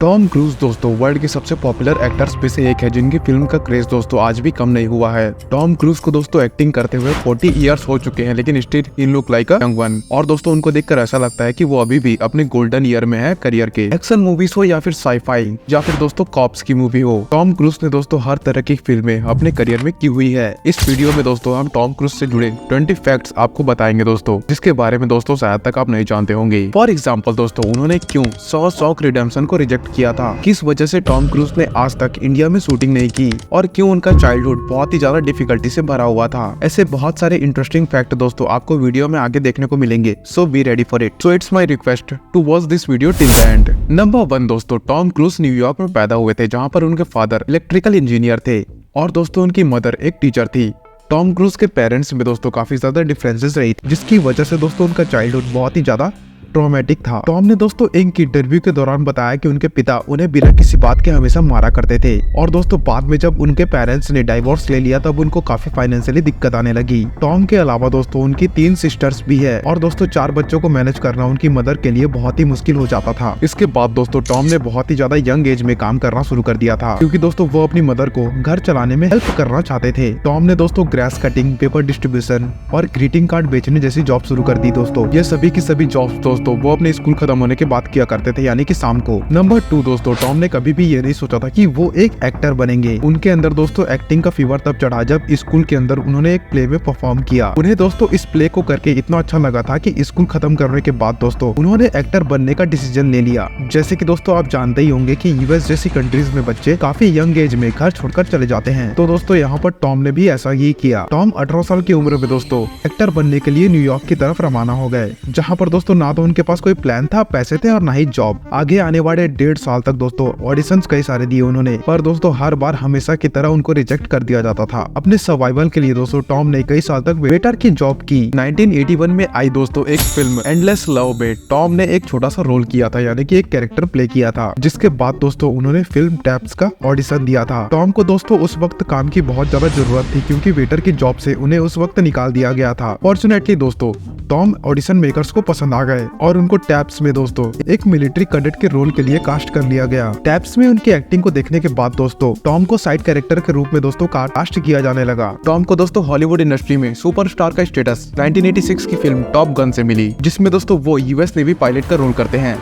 Tom cruise दोस्तों world के सबसे पॉपुलर एक्टर्स में से एक है जिनकी फिल्म का क्रेज दोस्तों आज भी कम नहीं हुआ है। टॉम क्रूज को दोस्तों एक्टिंग करते हुए 40 इयर्स हो चुके हैं, लेकिन still he look like a young one. और दोस्तों उनको देखकर ऐसा लगता है कि वो अभी भी अपने गोल्डन ईयर में है करियर के। एक्शन मूवीज हो या फिर साईफाई या फिर दोस्तों कॉप्स की मूवी हो, टॉम क्रूज ने दोस्तों हर तरह की फिल्में अपने करियर में की हुई है। इस वीडियो में दोस्तों हम टॉम क्रूज से जुड़े 20 फैक्ट्स आपको बताएंगे दोस्तों, जिसके बारे में दोस्तों शायद तक आप नहीं जानते होंगे। फॉर एग्जाम्पल दोस्तों उन्होंने क्यों शॉक रिडेम्पशन को रिजेक्ट किया था, किस वजह से टॉम क्रूज ने आज तक इंडिया में शूटिंग नहीं की और क्यों उनका चाइल्डहुड बहुत ही ज्यादा डिफिकल्टी से भरा हुआ था। ऐसे बहुत सारे इंटरेस्टिंग फैक्ट दोस्तों आपको वीडियो में आगे देखने को मिलेंगे, so be ready for it. So it's my request to watch this video till the end. Number 1 दोस्तों, टॉम क्रूज न्यूयॉर्क में पैदा हुए थे, जहाँ पर उनके फादर इलेक्ट्रिकल इंजीनियर थे और दोस्तों उनकी मदर एक टीचर थी। टॉम क्रूज के पेरेंट्स में दोस्तों काफी ज्यादा डिफरेंसेस रही, जिसकी वजह से दोस्तों उनका चाइल्डहुड बहुत ही ज्यादा ट्रॉमेटिक था। टॉम ने दोस्तों एक इंटरव्यू के दौरान बताया कि उनके पिता उन्हें बिना किसी बात के हमेशा मारा करते थे और दोस्तों बाद में जब उनके पेरेंट्स ने डाइवोर्स ले लिया तब उनको काफी फाइनेंशियली दिक्कत आने लगी। टॉम के अलावा दोस्तों उनकी 3 सिस्टर्स भी है और दोस्तों 4 बच्चों को मैनेज करना उनकी मदर के लिए बहुत ही मुश्किल हो जाता था। इसके बाद दोस्तों टॉम ने बहुत ही ज्यादा यंग एज में काम करना शुरू कर दिया था, क्योंकि दोस्तों वो अपनी मदर को घर चलाने में हेल्प करना चाहते थे। टॉम ने दोस्तों ग्रास कटिंग, पेपर डिस्ट्रीब्यूशन और ग्रीटिंग कार्ड बेचने जैसी जॉब शुरू कर दी दोस्तों। ये सभी की सभी जॉब्स दोस्तों वो अपने स्कूल खत्म होने के बाद किया करते थे, यानी कि शाम को। नंबर 2 दोस्तों, टॉम ने कभी भी ये नहीं सोचा था कि वो एक एक्टर बनेंगे। उनके अंदर दोस्तों एक्टिंग का फीवर तब चढ़ा जब स्कूल के अंदर उन्होंने एक प्ले में परफॉर्म किया। उन्हें दोस्तों इस प्ले को करके इतना अच्छा लगा था कि स्कूल खत्म करने के बाद दोस्तों उन्होंने एक्टर बनने का डिसीजन ले लिया। जैसे कि दोस्तों आप जानते ही होंगे कि यूएस जैसी कंट्रीज में बच्चे काफी यंग एज में घर छोड़कर चले जाते हैं, तो दोस्तों यहाँ पर टॉम ने भी ऐसा ही किया। टॉम 18 साल की उम्र में दोस्तों एक्टर बनने के लिए न्यूयॉर्क की तरफ रवाना हो गए, जहाँ पर दोस्तों ना तो उनके पास कोई प्लान था, पैसे थे और ना ही जॉब। आगे आने वाले 1.5 साल तक दोस्तों ऑडिशंस कई सारे दिए उन्होंने, पर दोस्तों हर बार हमेशा की तरह उनको रिजेक्ट कर दिया जाता था। अपने सर्वाइवल के लिए दोस्तों टॉम ने कई साल तक वेटर की जॉब की। 1981 में आई दोस्तों एक फिल्म एंडलेस लव में टॉम ने एक छोटा सा रोल किया था, यानी कि एक कैरेक्टर प्ले किया था, जिसके बाद दोस्तों उन्होंने फिल्म टैप्स का ऑडिशन दिया था। टॉम को दोस्तों उस वक्त काम की बहुत ज्यादा जरूरत थी, क्योंकि वेटर की जॉब से उन्हें उस वक्त निकाल दिया गया था। फॉर्चुनेटली दोस्तों टॉम ऑडिशन मेकर्स को पसंद आ गए और उनको टैप्स में दोस्तों एक मिलिट्री कैडेट के रोल के लिए कास्ट कर लिया गया। टैप्स में उनकी एक्टिंग को देखने के बाद दोस्तों टॉम को साइड कैरेक्टर के रूप में दोस्तों कास्ट किया जाने लगा। टॉम को दोस्तों हॉलीवुड इंडस्ट्री में सुपरस्टार का स्टेटस 1986 की फिल्म टॉप गन से मिली, जिसमें दोस्तों वो यूएस नेवी पायलट का रोल करते हैं।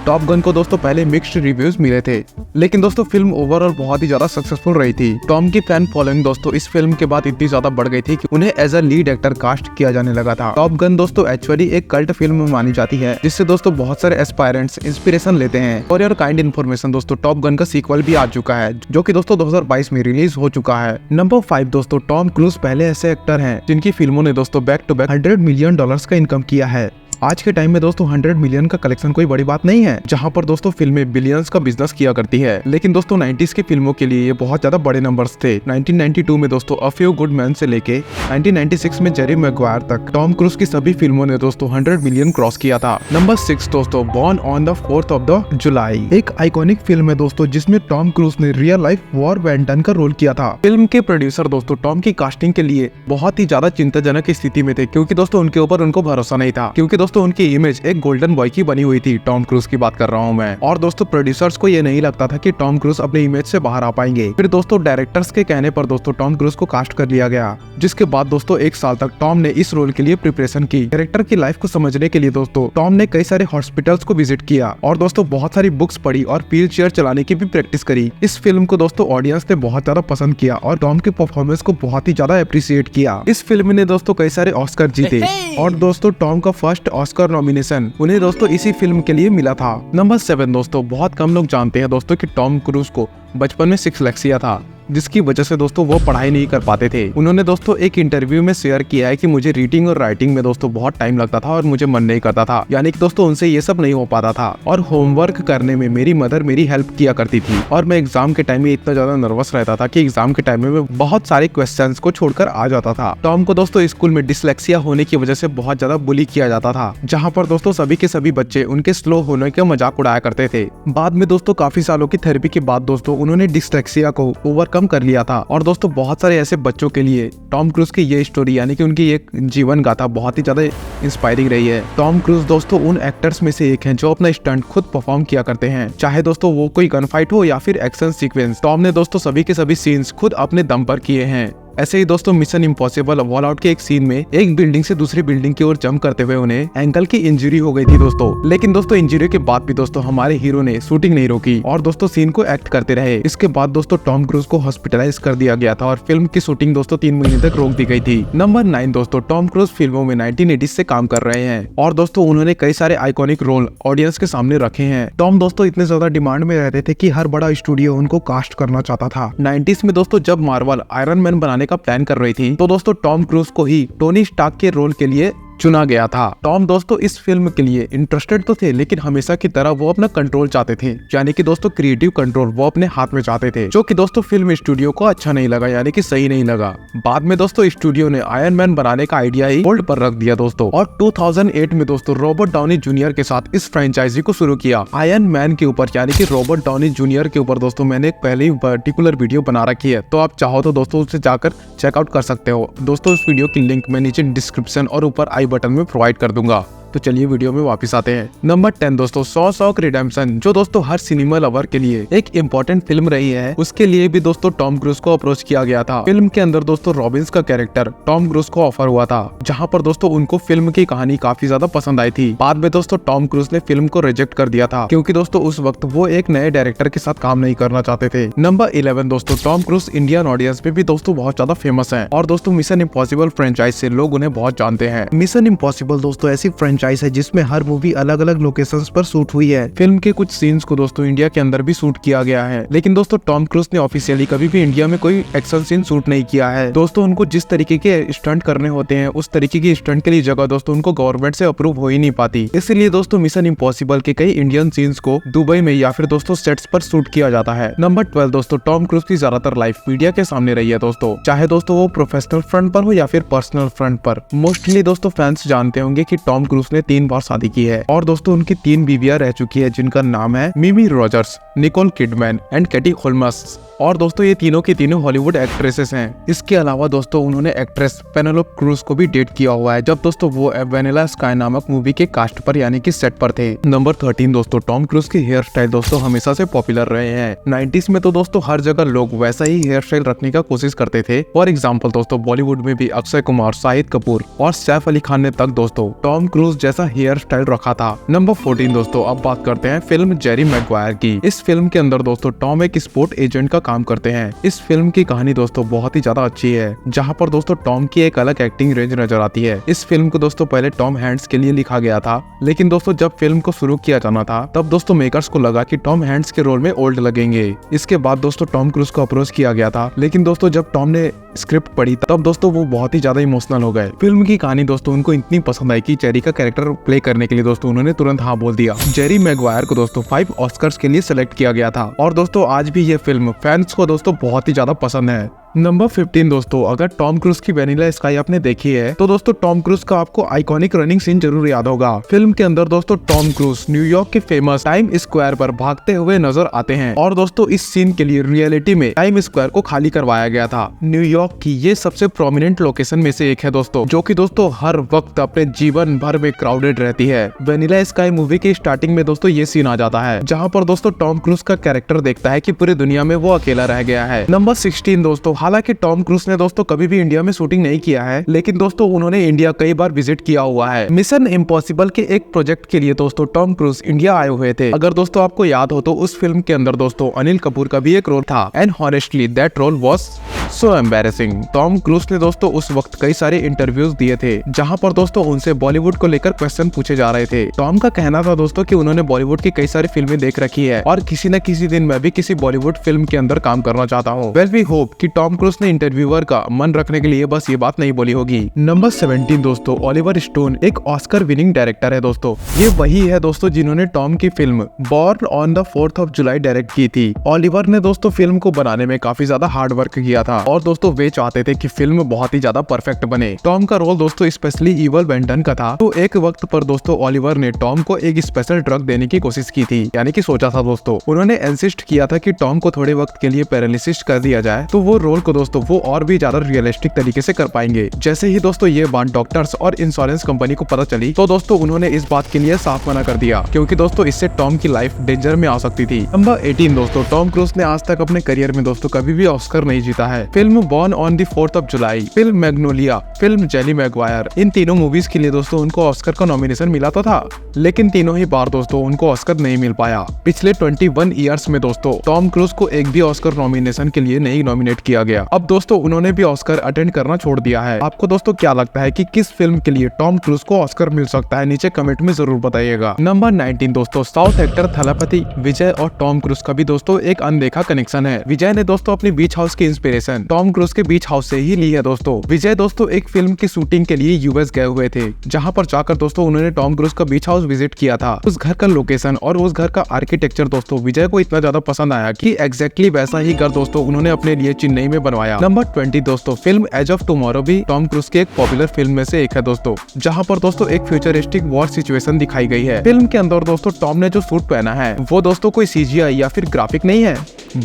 टॉप गन को दोस्तों पहले मिक्स्ड रिव्यूज मिले थे, लेकिन दोस्तों फिल्म ओवरऑल बहुत ही ज्यादा सक्सेसफुल रही थी। टॉम की फैन फॉलोइंग दोस्तों इस फिल्म के बाद इतनी ज्यादा बढ़ गई थी कि उन्हें as a lead actor cast किया जाने लगा था। टॉप गन दोस्तों एक्चुअली एक कल्ट फिल्म मानी जाती है, जिससे दोस्तों बहुत सारे एस्पायरेंट्स इंस्पिरेशन लेते हैं। और यार काइंड इन्फॉर्मेशन दोस्तों टॉप गन का सीक्वल भी आ चुका है, जो कि दोस्तों 2022 में रिलीज हो चुका है। नंबर 5 दोस्तों, टॉम क्रूज पहले ऐसे एक्टर हैं जिनकी फिल्मों ने दोस्तों बैक टू बैक $100 मिलियन का इनकम किया है। आज के टाइम में दोस्तों 100 मिलियन का कलेक्शन कोई बड़ी बात नहीं है, जहां पर दोस्तों फिल्में बिलियंस का बिजनेस किया करती है। लेकिन दोस्तों 90s की फिल्मों के लिए ये बहुत ज्यादा बड़े नंबर्स थे। 1992 में दोस्तों अ फ्यू गुड मैन से लेके 1996 में जेरी मैग्वायर तक टॉम क्रूज की सभी फिल्मों ने दोस्तों 100 मिलियन क्रॉस किया था। नंबर 6 दोस्तों, born on the 4th of जुलाई एक आइकॉनिक फिल्म है दोस्तों, जिसमें टॉम क्रूज ने रियल लाइफ वॉर वेंटन का रोल किया था। फिल्म के प्रोड्यूसर दोस्तों टॉम की कास्टिंग के लिए बहुत ही ज्यादा चिंताजनक स्थिति में थे, क्योंकि दोस्तों उनके ऊपर उनको भरोसा नहीं था, क्योंकि दोस्तों उनकी इमेज एक गोल्डन बॉय की बनी हुई थी। टॉम क्रूज की बात कर रहा हूँ मैं। और दोस्तों प्रोड्यूसर्स को ये नहीं लगता था कि टॉम क्रूज अपने इमेज से बाहर आ पाएंगे। फिर दोस्तों डायरेक्टर्स के कहने पर दोस्तों टॉम क्रूज को कास्ट कर लिया गया, जिसके बाद दोस्तों 1 साल तक टॉम ने इस रोल के लिए प्रिपरेशन की। कैरेक्टर की लाइफ को समझने के लिए दोस्तों टॉम ने कई सारे हॉस्पिटल्स को विजिट किया और दोस्तों बहुत सारी बुक्स पढ़ी और व्हील चेयर चलाने की भी प्रैक्टिस करी। इस फिल्म को दोस्तों ऑडियंस ने बहुत ज्यादा पसंद किया और टॉम की परफॉर्मेंस को बहुत ही ज्यादा अप्रिशिएट किया। इस फिल्म ने दोस्तों कई सारे ऑस्कर जीते और दोस्तों टॉम का फर्स्ट ऑस्कर नॉमिनेशन उन्हें दोस्तों इसी फिल्म के लिए मिला था। नंबर 7 दोस्तों, बहुत कम लोग जानते हैं दोस्तों कि टॉम क्रूज को बचपन में सिक्सलेक्सिया था, जिसकी वजह से दोस्तों वो पढ़ाई नहीं कर पाते थे। उन्होंने दोस्तों एक इंटरव्यू में शेयर किया है कि मुझे रीडिंग और राइटिंग में दोस्तों बहुत टाइम लगता था और मुझे मन नहीं करता था, यानी कि दोस्तों उनसे ये सब नहीं हो पाता था। और होमवर्क करने में मेरी मदर मेरी हेल्प किया करती थी और मैं एग्जाम के टाइम में इतना ज्यादा नर्वस रहता था कि एग्जाम के टाइम में मैं बहुत सारे क्वेश्चंस को छोड़कर आ जाता था। टॉम को दोस्तों स्कूल में डिसलेक्सिया होने की वजह से बहुत ज्यादा बुली किया जाता था, जहाँ पर दोस्तों सभी के सभी बच्चे उनके स्लो होने का मजाक उड़ाया करते थे। बाद में दोस्तों काफी सालों की थेरेपी के बाद दोस्तों उन्होंने डिसलेक्सिया को ओवरकम ओवरकम कर लिया था। और दोस्तों बहुत सारे ऐसे बच्चों के लिए टॉम क्रूज की ये स्टोरी यानी कि उनकी एक जीवन गाथा बहुत ही ज्यादा इंस्पायरिंग रही है। टॉम क्रूज दोस्तों उन एक्टर्स में से एक हैं जो अपना स्टंट खुद परफॉर्म किया करते हैं, चाहे दोस्तों वो कोई गन फाइट हो या फिर एक्शन सीक्वेंस। टॉम ने दोस्तों सभी के सभी सीन्स खुद अपने दम पर किए हैं। ऐसे ही दोस्तों मिशन इम्पॉसिबल वॉल आउट के एक सीन में एक बिल्डिंग से दूसरी बिल्डिंग की ओर जंप करते हुए उन्हें एंकल की इंजरी हो गई थी दोस्तों, लेकिन दोस्तों इंजरी के बाद भी दोस्तों हमारे हीरो ने शूटिंग नहीं रोकी और दोस्तों सीन को एक्ट करते रहे। इसके बाद दोस्तों टॉम क्रूज को हॉस्पिटलाइज कर दिया गया था और फिल्म की शूटिंग दोस्तों 3 महीने तक रोक दी गई थी। नंबर 9 दोस्तों टॉम क्रूज फिल्मों में 1980s से काम कर रहे हैं और दोस्तों उन्होंने कई सारे आइकॉनिक रोल ऑडियंस के सामने रखे हैं। टॉम दोस्तों इतने ज्यादा डिमांड में रहते थे कि हर बड़ा स्टूडियो उनको कास्ट करना चाहता था। 90s में दोस्तों जब मार्वल आयरन मैन बनाने का प्लान कर रही थी तो दोस्तों टॉम क्रूज को ही टोनी स्टार्क के रोल के लिए चुना गया था। टॉम दोस्तों इस फिल्म के लिए इंटरेस्टेड तो थे, लेकिन हमेशा की तरह वो अपना कंट्रोल चाहते थे, यानी कि दोस्तों क्रिएटिव कंट्रोल वो अपने हाथ में चाहते थे, जो कि दोस्तों फिल्म स्टूडियो को अच्छा नहीं लगा, यानी कि सही नहीं लगा। बाद में दोस्तों स्टूडियो ने आयरन मैन बनाने का आइडिया ही होल्ड पर रख दिया दोस्तों, और 2008 में दोस्तों रॉबर्ट डाउनी जूनियर के साथ इस फ्रेंचाइजी को शुरू किया। आयरन मैन के ऊपर यानी कि रॉबर्ट डाउनी जूनियर के ऊपर दोस्तों मैंने एक पहले ही पर्टिकुलर वीडियो बना रखी है, तो आप चाहो तो दोस्तों उसे जाकर चेकआउट कर सकते हो। दोस्तों इस वीडियो की लिंक मैं नीचे डिस्क्रिप्शन और ऊपर आई बटन में प्रोवाइड कर दूंगा। तो चलिए वीडियो में वापस आते हैं। नंबर 10 दोस्तों शॉशैंक रिडेम्पशन, जो दोस्तों हर सिनेमा लवर के लिए एक इम्पोर्टेंट फिल्म रही है, उसके लिए भी दोस्तों टॉम क्रूज को अप्रोच किया गया था। फिल्म के अंदर दोस्तों रॉबिन्स का कैरेक्टर टॉम क्रूज को ऑफर हुआ था, जहां पर दोस्तों उनको फिल्म की कहानी काफी ज्यादा पसंद आई थी। बाद में दोस्तों टॉम क्रूज ने फिल्म को रिजेक्ट कर दिया था, क्योंकि दोस्तों उस वक्त वो एक नए डायरेक्टर के साथ काम नहीं करना चाहते थे। नंबर 11 दोस्तों टॉम क्रूज इंडियन ऑडियंस में भी दोस्तों बहुत ज्यादा फेमस है और दोस्तों मिशन इम्पॉसिबल फ्रेंचाइज से लोग उन्हें बहुत जानते हैं। मिशन इम्पॉसिबल दोस्तों ऐसी फ्रेंचाइज है जिसमें हर मूवी अलग अलग लोकेशंस पर शूट हुई है। फिल्म के कुछ सीन्स को दोस्तों इंडिया के अंदर भी शूट किया गया है, लेकिन दोस्तों टॉम क्रूज ने ऑफिशियली कभी भी इंडिया में कोई एक्शन सीन शूट नहीं किया है। दोस्तों उनको जिस तरीके के स्टंट करने होते हैं उस तरीके की स्टंट के लिए जगह दोस्तों उनको गवर्नमेंट से अप्रूव हो ही नहीं पाती, इसलिए दोस्तों मिशन इम्पॉसिबल के कई इंडियन सीन्स को दुबई में या फिर दोस्तों सेट्स पर शूट किया जाता है। नंबर 12 दोस्तों टॉम क्रूज की ज्यादातर लाइफ मीडिया के सामने रही है दोस्तों, चाहे दोस्तों वो प्रोफेशनल फ्रंट पर हो या फिर पर्सनल फ्रंट पर। मोस्टली दोस्तों फैंस जानते होंगे कि टॉम क्रूज ने 3 बार शादी की है और दोस्तों उनकी 3 बीवियां रह चुकी है, जिनका नाम है Mimi Rogers, Nicole Kidman and Katie Holmes. और दोस्तों ये तीनों की तीनों हॉलीवुड एक्ट्रेसेस हैं। इसके अलावा दोस्तों उन्होंने एक्ट्रेस पेनेलोप क्रूज को भी डेट किया हुआ है, जब दोस्तों वो वैनिला स्काई नामक मूवी के कास्ट पर यानी कि सेट पर थे। नंबर 13 दोस्तों टॉम क्रूज की हेयर स्टाइल दोस्तों हमेशा से पॉपुलर रहे हैं। 90s में तो दोस्तों हर जगह लोग वैसा ही हेयर स्टाइल रखने का कोशिश करते थे। फॉर एग्जाम्पल दोस्तों बॉलीवुड में भी अक्षय कुमार, शाहिद कपूर और सैफ अली खान ने तक दोस्तों टॉम क्रूज जैसा हेयर स्टाइल रखा था। नंबर 14 दोस्तों अब बात करते हैं फिल्म जेरी मैगवायर की। इस फिल्म के अंदर दोस्तों टॉम एक स्पोर्ट एजेंट का काम करते हैं। इस फिल्म की कहानी दोस्तों बहुत ही ज्यादा अच्छी है, जहां पर दोस्तों टॉम की एक अलग एक्टिंग रेंज नजर आती है। इस फिल्म को दोस्तों पहले टॉम हैंड्स के लिए लिखा गया था, लेकिन दोस्तों जब फिल्म को शुरू किया जाना था तब दोस्तों मेकर्स को लगा कि टॉम हैंड्स के रोल में ओल्ड लगेंगे। इसके बाद दोस्तों टॉम क्रूज को अप्रोच किया गया था, लेकिन दोस्तों जब टॉम ने स्क्रिप्ट पढ़ी तब दोस्तों वो बहुत ही ज्यादा इमोशनल हो गए। फिल्म की कहानी दोस्तों उनको इतनी पसंद आई कि जेरी का कैरेक्टर प्ले करने के लिए दोस्तों उन्होंने तुरंत हाँ बोल दिया। जेरी मैगवायर को दोस्तों 5 ऑस्कर्स के लिए सिलेक्ट किया गया था और दोस्तों आज भी ये फिल्म फैंस को दोस्तों बहुत ही ज्यादा पसंद है। नंबर 15 दोस्तों अगर टॉम क्रूज की वैनिला स्काई आपने देखी है तो दोस्तों टॉम क्रूज का आपको आइकॉनिक रनिंग सीन जरूर याद होगा। फिल्म के अंदर दोस्तों टॉम क्रूज न्यूयॉर्क के फेमस टाइम स्क्वायर पर भागते हुए नजर आते हैं और दोस्तों इस सीन के लिए रियलिटी में टाइम स्क्वायर को खाली करवाया गया था। न्यूयॉर्क की ये सबसे प्रोमिनेंट लोकेशन में से एक है दोस्तों, जो कि दोस्तों हर वक्त अपने जीवन भर में क्राउडेड रहती है। वैनिला स्काई मूवी की स्टार्टिंग में दोस्तों ये सीन आ जाता है, जहाँ पर दोस्तों टॉम क्रूज का कैरेक्टर देखता है कि पूरी दुनिया में वो अकेला रह गया है। नंबर 16 दोस्तों हालांकि टॉम क्रूज ने दोस्तों कभी भी इंडिया में शूटिंग नहीं किया है, लेकिन दोस्तों उन्होंने इंडिया कई बार विजिट किया हुआ है। मिशन इम्पॉसिबल के एक प्रोजेक्ट के लिए दोस्तों टॉम क्रूज इंडिया आए हुए थे। अगर दोस्तों आपको याद हो तो उस फिल्म के अंदर दोस्तों अनिल कपूर का भी एक रोल था and honestly that role was so embarrassing. Tom Cruise ने दोस्तों उस वक्त कई सारे इंटरव्यूज दिए थे, जहां पर दोस्तों उनसे बॉलीवुड को लेकर क्वेश्चन पूछे जा रहे थे। टॉम का कहना था दोस्तों कि उन्होंने बॉलीवुड की कई सारी फिल्में देख रखी है और किसी न किसी दिन मैं भी किसी बॉलीवुड फिल्म के अंदर काम करना चाहता हूँ। वेल वी होप कि टॉम क्रूज ने इंटरव्यूअर का मन रखने के लिए बस ये बात नहीं बोली होगी। नंबर 17 दोस्तों ओलिवर स्टोन एक ऑस्कर विनिंग डायरेक्टर है दोस्तों। ये वही है दोस्तों जिन्होंने टॉम की film Born on the 4th of July direct की थी। ओलिवर ने दोस्तों फिल्म को बनाने में काफी ज्यादा हार्ड वर्क किया था था और दोस्तों वे चाहते थे कि फिल्म बहुत ही ज्यादा परफेक्ट बने। टॉम का रोल दोस्तों स्पेशली इवल बेंटन का था। तो एक वक्त पर दोस्तों ओलिवर ने टॉम को एक स्पेशल ड्रग देने की कोशिश की थी, यानी कि सोचा था दोस्तों। उन्होंने इंसिस्ट किया था कि टॉम को थोड़े वक्त के लिए पैरालिसिस कर दिया जाए, तो वो रोल को दोस्तों वो और भी ज्यादा रियलिस्टिक तरीके से कर पाएंगे। जैसे ही दोस्तों ये बात डॉक्टर्स और इंश्योरेंस कंपनी को पता चली तो दोस्तों उन्होंने इस बात के लिए साफ मना कर दिया, क्योंकि दोस्तों इससे टॉम की लाइफ डेंजर में आ सकती थी। नंबर 18 दोस्तों, टॉम क्रूज ने आज तक अपने करियर में दोस्तों कभी भी ऑस्कर नहीं जीता है। Film Born on the 4th of July, film Magnolia, film Jerry Maguire, इन तीनों मूवीज के लिए दोस्तों उनको ऑस्कर का नॉमिनेशन मिला तो था, लेकिन तीनों ही बार दोस्तों उनको ऑस्कर नहीं मिल पाया। पिछले 21 ईयर्स में दोस्तों टॉम क्रूज को एक भी ऑस्कर नॉमिनेशन के लिए नहीं नॉमिनेट किया गया। अब दोस्तों उन्होंने भी ऑस्कर अटेंड करना छोड़ दिया है। आपको दोस्तों क्या लगता है कि किस फिल्म के लिए टॉम क्रूज को ऑस्कर मिल सकता है? नीचे कमेंट में जरूर बताइएगा। नंबर 19 दोस्तों, साउथ एक्टर थलापति विजय और टॉम क्रूज का भी दोस्तों एक अनदेखा कनेक्शन है। विजय ने दोस्तों अपनी बीच हाउस की इंस्पिरेशन टॉम क्रूज के बीच हाउस से ही ली है दोस्तों। विजय दोस्तों एक फिल्म की शूटिंग के लिए यूएस गए हुए थे, जहां पर जाकर दोस्तों उन्होंने टॉम क्रूज का बीच हाउस विजिट किया था। उस घर का लोकेशन और उस घर का आर्किटेक्चर दोस्तों विजय को इतना ज्यादा पसंद आया कि एग्जैक्टली वैसा ही घर दोस्तों उन्होंने अपने लिए चेन्नई में बनवाया। नंबर 20 दोस्तों, फिल्म एज ऑफ टुमारो भी टॉम क्रूज की एक पॉपुलर फिल्म में से एक है दोस्तों, जहां पर दोस्तों एक फ्यूचरिस्टिक वॉर सिचुएशन दिखाई गई है। फिल्म के अंदर दोस्तों टॉम ने जो सूट पहना है वो दोस्तों कोई सीजीआई या फिर ग्राफिक नहीं है,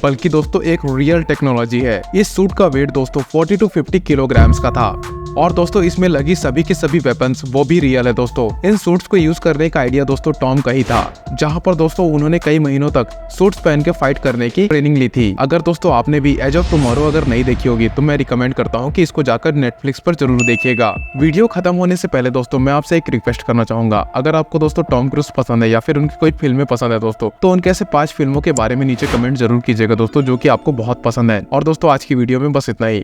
बल्कि दोस्तों एक रियल टेक्नोलॉजी है। इस सूट का वेट दोस्तों 40 to 50 किलोग्राम्स का था और दोस्तों इसमें लगी सभी के सभी वेपन्स वो भी रियल है दोस्तों। इन सूट्स को यूज करने का आइडिया दोस्तों टॉम का ही था, जहां पर दोस्तों उन्होंने कई महीनों तक सूट्स पहन के फाइट करने की ट्रेनिंग ली थी। अगर दोस्तों आपने भी एज ऑफ टुमारो अगर नहीं देखी होगी तो मैं रिकमेंड करता हूं कि इसको जाकर नेटफ्लिक्स पर जरूर देखिएगा। वीडियो खत्म होने से पहले दोस्तों मैं आपसे एक रिक्वेस्ट करना चाहूंगा, अगर आपको दोस्तों टॉम क्रूज पसंद है या फिर उनकी कोई फिल्में पसंद है दोस्तों, तो उनके ऐसे 5 फिल्मों के बारे में नीचे कमेंट जरूर कीजिएगा दोस्तों, जो कि आपको बहुत पसंद है। और दोस्तों आज की वीडियो में बस इतना ही।